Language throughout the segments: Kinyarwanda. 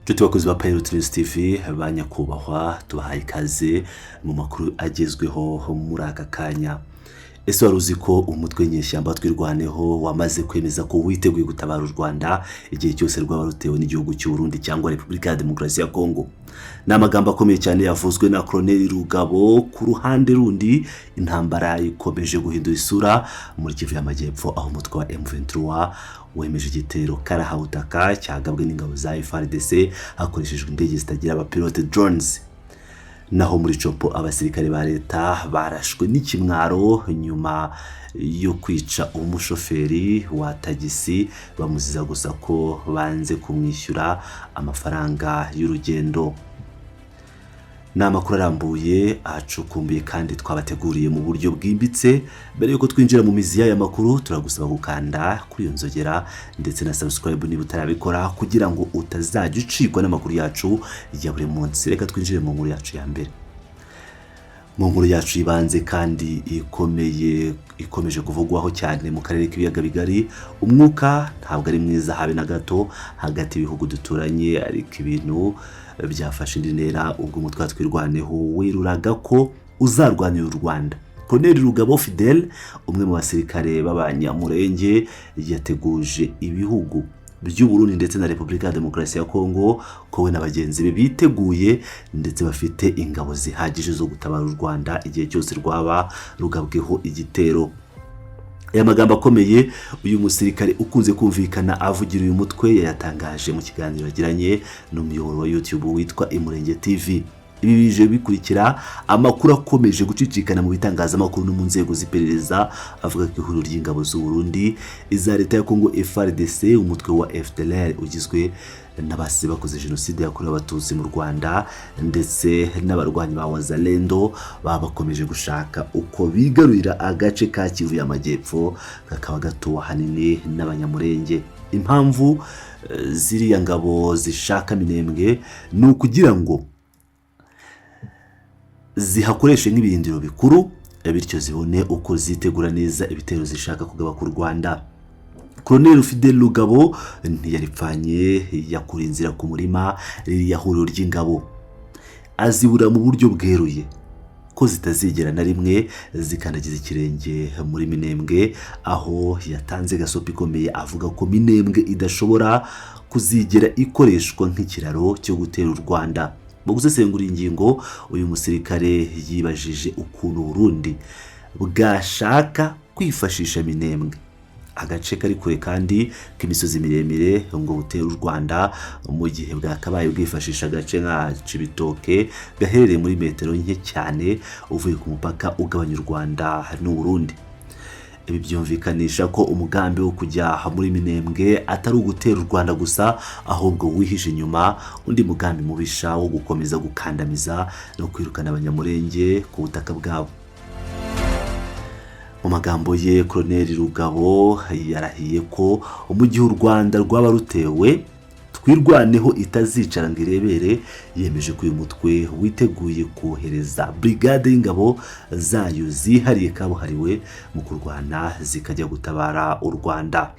Nshuti bakozi ba Geopolitics TV banyakubahwa tubahaye ikaze mu makuru agezweho muri aka kanya. Ese waruzi ko umutwe nyeshyamba Twirwaneho wamaze kwemeza ko witeguye gutabara u Rwanda igihe cyose rwaba rutewe n'igihugu cy'u Burundi cyangwa Repubulika ya Demokarasi ya Kongo? Ni amagambo akomeye cyane yavuzwe na Colonel Rugabo. Ku ruhande rundi intambara ikomeje guhindura isura muri Kivu y'Amajyepfo, aho umutwe wa M23 wemeje igitero karahawutaka cyagabwe n'ingabo za FARDC hakoreshejwe indege zitagira abapilote drones. Naho muri Copo abasirikare ba leta barashwe n'ikimwaro nyuma yo kwica umushoferi wa tagisi bamuziza gusa ko banze kumwishyura amafaranga y'urugendo. N'amakuru arambuye acukumbuye kandi twabateguriye mu buryo bwimbitse. Mbere yuko twinjira mu mizi y'aya makuru turagusaba gukanda kuri iyo nzogera ndetse na subscribe niba utarabikora kugira ngo utazajya ucikwa n'amakuru yacu ya buri munsi. Reka twinjire mu nkuru yacu ya mbere. Mu nkuru yacu ibanze kandi ikomeje kuvugwaho cyane mu karere k'ibiyaga bigari, umwuka ntabwo ari mwiza habe na gato hagati y'ibihugu duturanye, ariko ibintu byafashe indi ntera ubwo umutwe wa Twirwaneho weruraga ko uzarwanira u Rwanda. Colonel Rugabo Fidel, umwe mu basirikare b'abanyamurenge, yateguje ibihugu by'u Burundi ndetse na Repubulika ya Demokarasi ya Kongo ko we n'abagenzi be biteguye ndetse bafite ingabo zihagije zo gutabara u Rwanda igihe cyose rwaba rugabweho igitero. Aya magambo akomeye uyu musirikare ukunze kumvikana avugira uyu mutwe yatangaje mu kiganiro yagiranye n'umuyoboro wa YouTube witwa Imurenge TV. Ibi bije bikurikira amakuru akomeje gucicikana mu bitangazamakuru no mu nzego z'iperereza avuga ko ihuriro ry'ingabo z'u Burundi, iza leta ya Kongo FARDC, umutwe wa FDLR ugizwe n'abasi bakoze jenoside yakorewe abatutsi mu Rwanda ndetse n'abarwanyi ba Wazalendo bakomeje gushaka uko bigarurira agace ka Kivu y'Amajyepfo kakaba gatuwe hanini n'abanyamurenge. Impamvu ziriya ngabo zishaka minembwe ni ukugira ngo zihakoreshe nk'ibirindiro bikuru bityo zibone uko zitegura neza ibitero zishaka kugaba ku Rwanda. Colonel Fidel Rugabo ntiyaripfanye yakura inzira ku murima yahuriro ry'ingabo, azibura mu buryo bweruye ko zitazigera na rimwe zikandagiza ikirenge muri Minembwe, aho yatanze gasopi ikomeye avuga ko Minembwe idashobora kuzigera ikoreshwa nk'ikiraro cyo gutera u Rwanda. Mu gusesengura ingingo, uyu musirikare yibajije ukuntu Burundi bwashaka kwifashisha Minembwe, agace kari kure kandi k'imisozi miremire, ngo butere u Rwanda mu gihe bwakabaye bwifashisha agace nka Cibitoke gaherereye muri metero nke cyane uvuye ku mupaka ugabanya u Rwanda n'u Burundi. Ibi byumvikanisha ko umugambi wo kujya muri Minembwe atari ugutera u Rwanda gusa, ahubwo wihishe inyuma undi mugambi mubisha wo gukomeza gukandamiza no kwirukana abanyamurenge ku butaka bwabo. Mu magambo ye, Colonel Rugabo yarahiye ko mu gihe u Rwanda rwaba rutewe Twirwaneho itazicara ngo irebere. Yemeje ko uyu mutwe witeguye kohereza brigade y'ingabo zayo zihariye kabuhariwe mu kurwana zikajya gutabara u Rwanda.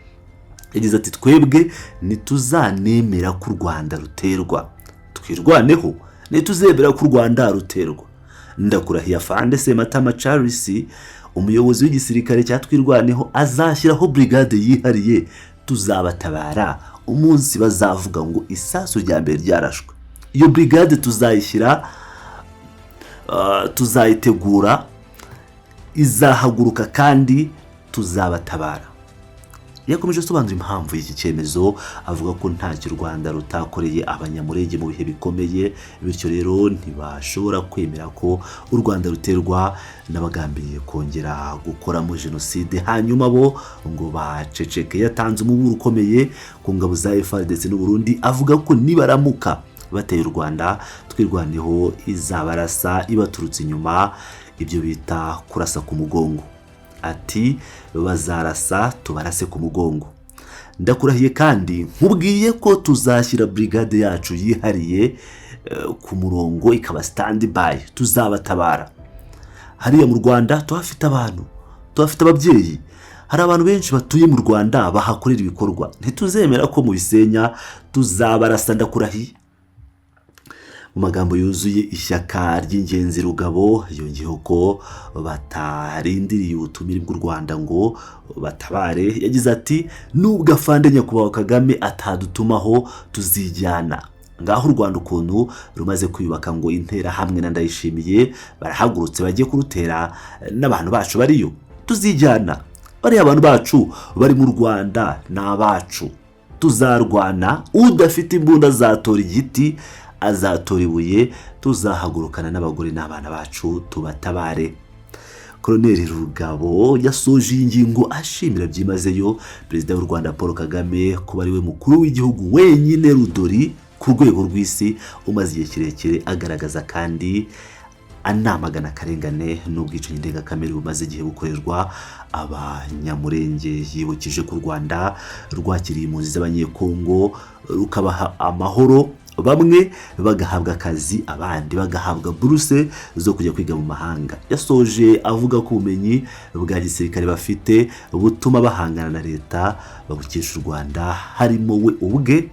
Yagize ati, twebwe ntituzanemera ko u Rwanda ruterwa. Twirwaneho ntituzemera ko u Rwanda ruterwa. Ndakurahiye afande Sematama Charles, umuyobozi w'igisirikare cya Twirwaneho, azashyiraho brigade yihariye. Tuzabatabara umunsi bazavuga ngo isasu rya mbere ryarashwe. Iyo brigade tuzayitegura, izahaguruka kandi tuzabatabara. Yakomeje asobanura impamvu y'iki cyemezo, avuga ko ntacyo u Rwanda rutakoreye abanyamurenge mu bihe bikomeye, bityo rero ntibashobora kwemera ko u Rwanda ruterwa n'abagambiriye kongera gukoramo jenoside hanyuma bo ngo baceceke. Yatanze umuburo ukomeye ku ngabo za FARDC n'u Burundi, avuga ko nibaramuka bateye u Rwanda, Twirwaneho izabarasa ibaturutse inyuma, ibyo bita kurasa ku mugongo. Ati, bazarasa tubarase ku mugongo. Ndakurahiye kandi nkubwiye ko tuzashyira brigade yacu yihariye ku murongo ikaba standby, tuzabatabara. Hariya mu Rwanda tuhafite abantu, tuhafite ababyeyi, hari abantu benshi batuye mu Rwanda bahakorera ibikorwa. Ntituzemera ko mu bisenya, tuzabarasa. Ndakurahiye mu magambo yuzuye ishyaka ry'ingenzi Rugabo yongeyeho ko batarindiriye ubutumire bw'u Rwanda ngo batabare. Yagize ati nubwo afande nyakubahwa Kagame atadutumaho tuzijyana. Ngaho u Rwanda ukuntu rumaze kwiyubaka ngo intera hamwe na Ndayishimiye barahagurutse bagiye kurutera n'abantu bacu bariyo, tuzijyana. Bariya abantu bacu bari mu Rwanda n'abacu, tuzarwana. Udafite imbunda azatora igiti, azatora ibuye, tuzahagurukana n'abagore n'abana bacu tubatabare. Colonel Rugabo yasoje ingingo ashimira byimazeyo Perezida w'u Rwanda Paul Kagame kuba ari we mukuru w'igihugu wenyine rudori ku rwego rw'isi umaze igihe kirekire agaragaza kandi anamagana akarengane n'ubwicanyi ndengakamere bumaze igihe bukorerwa abanyamurenge. Yibukije ku Rwanda rwakiriye impunzi z'abanyekongo rukabaha amahoro, bamwe bagahabwa akazi, abandi bagahabwa buruse zo kujya kwiga mu mahanga. Yasoje avuga ko ubumenyi bwa gisirikare bafite butuma bahangana na leta babukesha u Rwanda, harimo we ubwe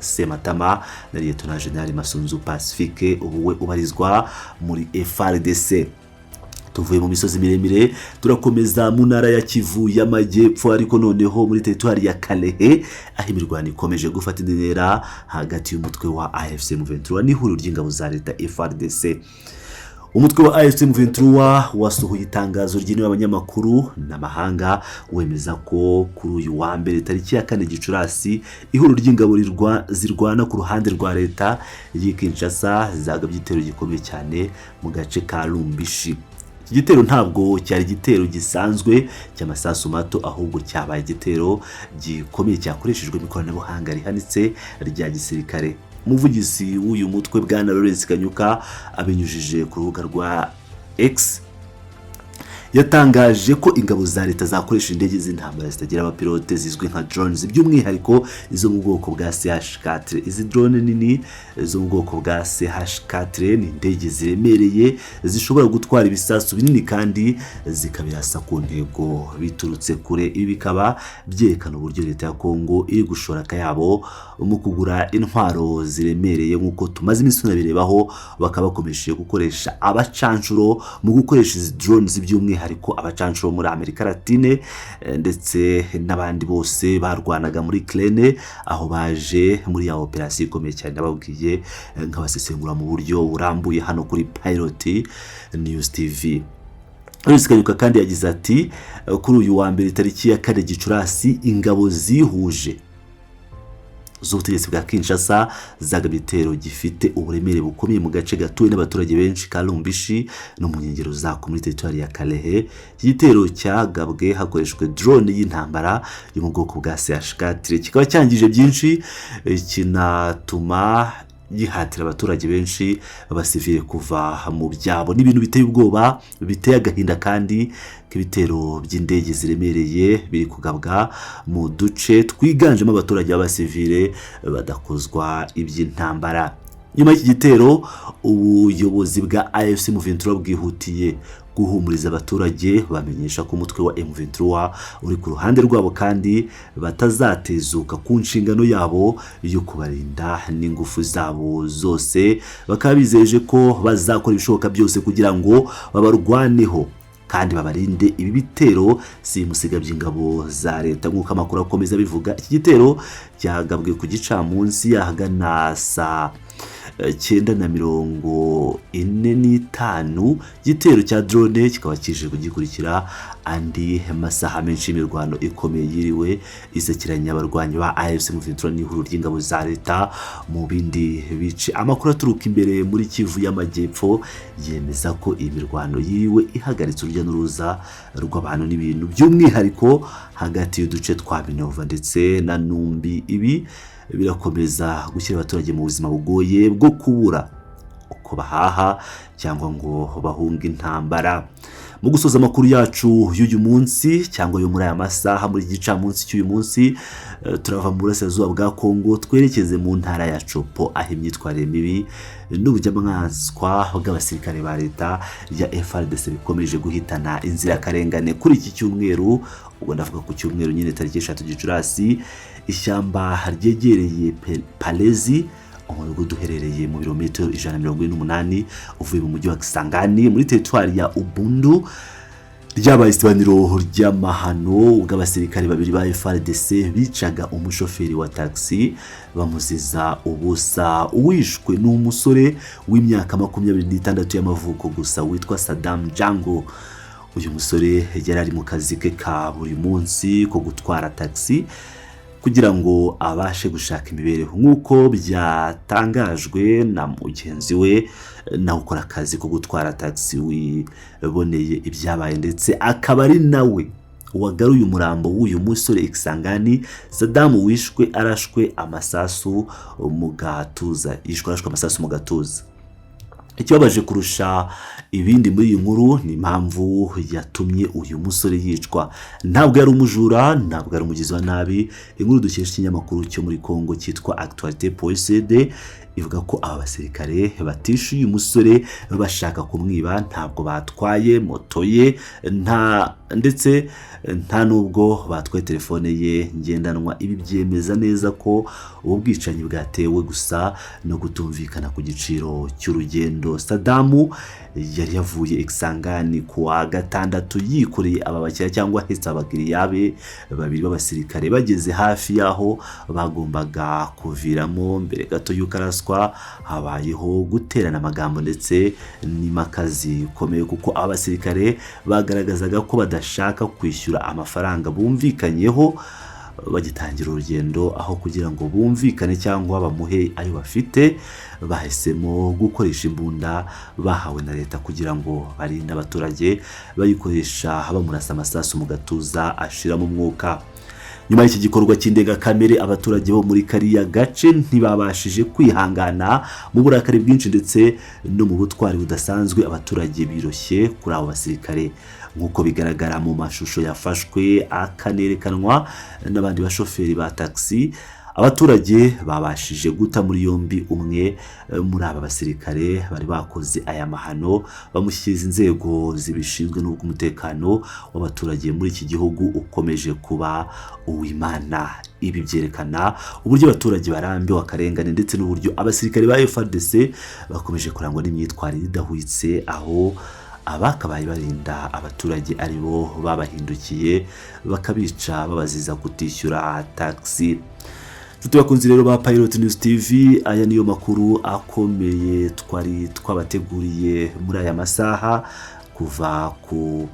Sematama na Lieutenant General Masunzu Pacifique ubu we ubarizwa muri FARDC. Tuvuye mu misozi miremire turakomeza mu ntara ya Kivu y'Amajyepfo, ariko noneho muri teritwari ya Kalehe aho imirwano ikomeje gufata intera hagati y'umutwe wa AFC M23 n'ihuriro ry'ingabo za leta FARDC. Umutwe wa AFC M23 wasohoye itangazo ry'inama abanyamakuru n'amahanga wemeza ko kuri uyu wa mbere tariki ya 4 Gicurasi ihuriro ry'ingabo zirwana ku ruhande rwa leta y'Kinshasa zagabye igitero gikomeye cyane mu gace ka Lumbishi. Iki gitero ntabwo cyari igitero gisanzwe cy'amasasu mato, ahubwo cyabaye igitero gikomeye cyakoreshejwe ikoranabuhanga rihanitse rya gisirikare. Umuvugizi w'uyu mutwe Bwana Lawrence Kanyuka abinyujije ku rubuga rwa X yatangaje ko ingabo za leta zakoresha indege z'intambara zitagira abapilote zizwi nka drones, by'umwihariko izo mu bwoko bwa CH4. Izi drone nini zo mu bwoko bwa CH4 ni indege ziremereye zishobora gutwara ibisasu binini kandi zikabirasa ku ntego biturutse kure. Ibi bikaba byerekana uburyo leta ya Kongo iri gushora akayabo mu kugura intwaro ziremereye, nk'uko tumaze iminsi tunabirebaho. Bakaba bakomeje gukoresha abacanshuro mu gukoresha izi drones, by'umwihariko abacanshuro muri Amerika Latine ndetse n'abandi bose barwanaga muri Ukraine, aho baje muri ya operation ikomeye cyane nababwiye nk'abasesengura mu buryo burambuye hano kuri Pilot News TV. Kanyuka kandi yagize ati kuri uyu wa mbere tariki ya 4 Gicurasi ingabo zihuje z'ubutegetsi bwa Kinshasa zagabye igitero gifite uburemere bukomeye mu gace gatuwe n'abaturage benshi ka Lumbishi no mu nkengero zako muri teritwari ya Kalehe. Iki gitero cyagabwe hakoreshejwe drone y'intambara yo mu bwoko bwa CH4, kikaba cyangije byinshi kinatuma yihatira abaturage benshi babasivile kuva mu byabo. N'ibintu biteye ubwoba, biteye agahinda kandi k'ibitero by'indege ziremereye biri kugabwa mu duce twiganjemo abaturage b'abasivile badakozwa iby'intambara. Nyuma y'iki gitero ubuyobozi bwa AFC M23 bwihutiye guhumuriza abaturage bamenyesha ko umutwe wa M23 uri ku ruhande rwabo kandi batazatezuka ku nshingano yabo yo kubarinda n'ingufu zabo zose. Bakaba bizeje ko bazakora ibishoboka byose kugira ngo babarwaneho kandi babarinde ibi bitero simusiga by'ingabo za leta. Nk'uko amakuru akomeza bivuga, iki gitero cyagabwe ku gicamunsi yahagana saa 9:45. Igitero cya drone kikaba kije kugikurikira andi masaha menshi imirwano ikomeye yiriwe isekiranya abarwanyi ba AFC M23 n'ihuriro ry'ingabo za leta mu bindi bice. Amakuru aturuka imbere muri Kivu y'Amajyepfo yemeza ko imirwano yiriwe ihagaritse urujya n'uruza rw'abantu n'ibintu, by'umwihariko hagati y'uduce twa Minova ndetse na Numbi. Ibi birakomeza gushyira abaturage mu buzima bugoye bwo kubura uko bahaha cyangwa ngo bahunga intambara. Mu gusoza amakuru yacu y'uyu munsi cyangwa yo muri aya masaha muri gicamunsi cy'uyu munsi, turava mu burasirazuba bwa Kongo twerekeze mu ntara ya Chopo, aho imyitwarire mibi n'ubujyamwanswa bw'abasirikare ba leta ya FARDC bikomeje guhitana inzirakarengane. Kuri iki cyumweru, ubwo ndavuga ku cyumweru nyine tariki 3 Gicurasi, ishyamba ryegereye Palezi umudugudu uherereye mu birometero 148 uvuye mu mujyi wa Kisangani muri teritwari ya Ubundu. Ryabaye isibaniro ry'amahano ubwo abasirikare babiri ba FARDC bicaga umushoferi wa taxi bamuziza ubusa. Uwishwe n'umusore w'imyaka 26 y'amavuko gusa witwa Saddam Jango. Uyu musore yari ari mu kazi ke ka buri munsi ko gutwara taxi kugira ngo abashe gushaka imibereho, nk'uko byatangajwe na mugenzi we na ukora akazi ko gutwara taxi wiboneye ibyabaye, ndetse akaba ari nawe wagaruye umurambo w'uyu musore Kisangani. Saddam wishwe arashwe amasasu mu gatuza, arashwe amasasu mu gatuza. Ikibabaje kurusha ibindi muri iyi nkuru ni impamvu yatumye uyu musore yicwa. Ntabwo yari umujura, ntabwo yari umugizi wa nabi. Inkuru dukesha ikinyamakuru cyo muri Kongo cyitwa Actualité.cd ivuga ko aba basirikare batishe uyu musore bashaka kumwiba, ntabwo batwaye moto ye, ndetse nta nubwo batwaye telefone ye ngendanwa. Ibi byemeza neza ko ubu bwicanyi bwatewe gusa no kutumvikana ku giciro cy'urugendo. Saddam yari yavuye Kisangani kuwa gatandatu yikoreye aba bakiriya cyangwa hetse abakiriya be babiri b'abasirikare. Bageze hafi yaho bagombaga kuviramo, mbere gato y'uko araswa habayeho guterana amagambo ndetse n'imakazi komeye, kuko abasirikare bagaragazaga ko badashaka kwishyura amafaranga bumvikanyeho bagitangira urugendo. Aho kugira ngo bumvikane cyangwa bamuhe ayo bafite, bahisemo gukoresha imbunda bahawe na leta kugira ngo barinde abaturage, bayikoresha bamurasa amasasu mu gatuza ashiramo umwuka. Nyuma y'iki gikorwa cy'indengakamere, abaturage bo muri kariya gace ntibabashije kwihangana mu burakari bwinshi ndetse no mu butwari budasanzwe. Abaturage biroshye kuri abo basirikare nk'uko bigaragara mu mashusho yafashwe akanerekanwa n'abandi bashoferi ba taxi. Abaturage babashije guta muri yombi umwe muri aba basirikare bari bakoze aya mahano, bamushyikiriza inzego zibishinzwe n'umutekano w'abaturage muri iki gihugu ukomeje kuba uw'Imana. Ibi byerekana uburyo abaturage barambiwe akarengane ndetse n'uburyo abasirikare ba FARDC bakomeje kurangwa n'imyitwarire idahwitse, aho abakabaye barinda abaturage aribo babahindukiye bakabica babaziza kutishyura taxi. Tubakunzi rero ba Pilot News TV, aya niyo makuru akomeye twari twabateguriye muri aya masaha, kuva ku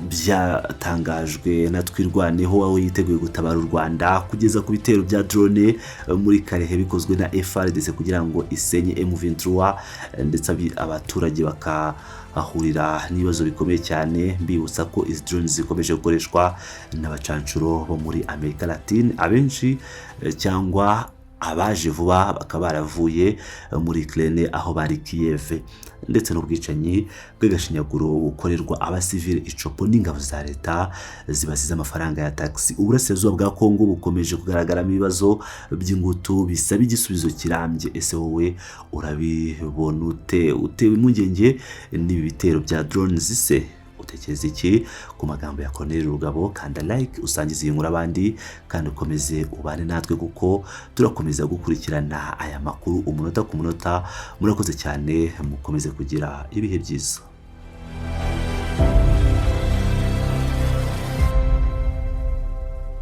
byatangajwe na Twirwaneho aho yiteguye gutabara u Rwanda, kugeza ku bitero bya drone muri Karehe bikozwe na FARDC kugira ngo isenye M23, ndetse abaturage bakahahurira n'ibibazo bikomeye cyane. Mbibutsa ko izi drones zikomeje gukoreshwa n'abacancuro bo muri Amerika Latine, abenshi cyangwa abaje vuba bakaba baravuye muri Ukraine aho bari Kiev, ndetse n'ubwicanyi bw'agashinyaguro bukorerwa abasivile icopo n'ingabo za leta zibasize amafaranga ya taxi. Uburasirazuba bwa Kongo bukomeje kugaragaramo ibibazo by'ingutu bisaba igisubizo kirambye. Ese wowe urabibona utewe impungenge n'ibi bitero bya drones se? Utekereza iki ku magambo ya Colonel Rugabo? Kanda like, usangize iyi nkuru abandi, kandi ukomeze ubane natwe kuko turakomeza gukurikirana aya makuru umunota ku munota. Murakoze cyane, mukomeze kugira ibihe byiza.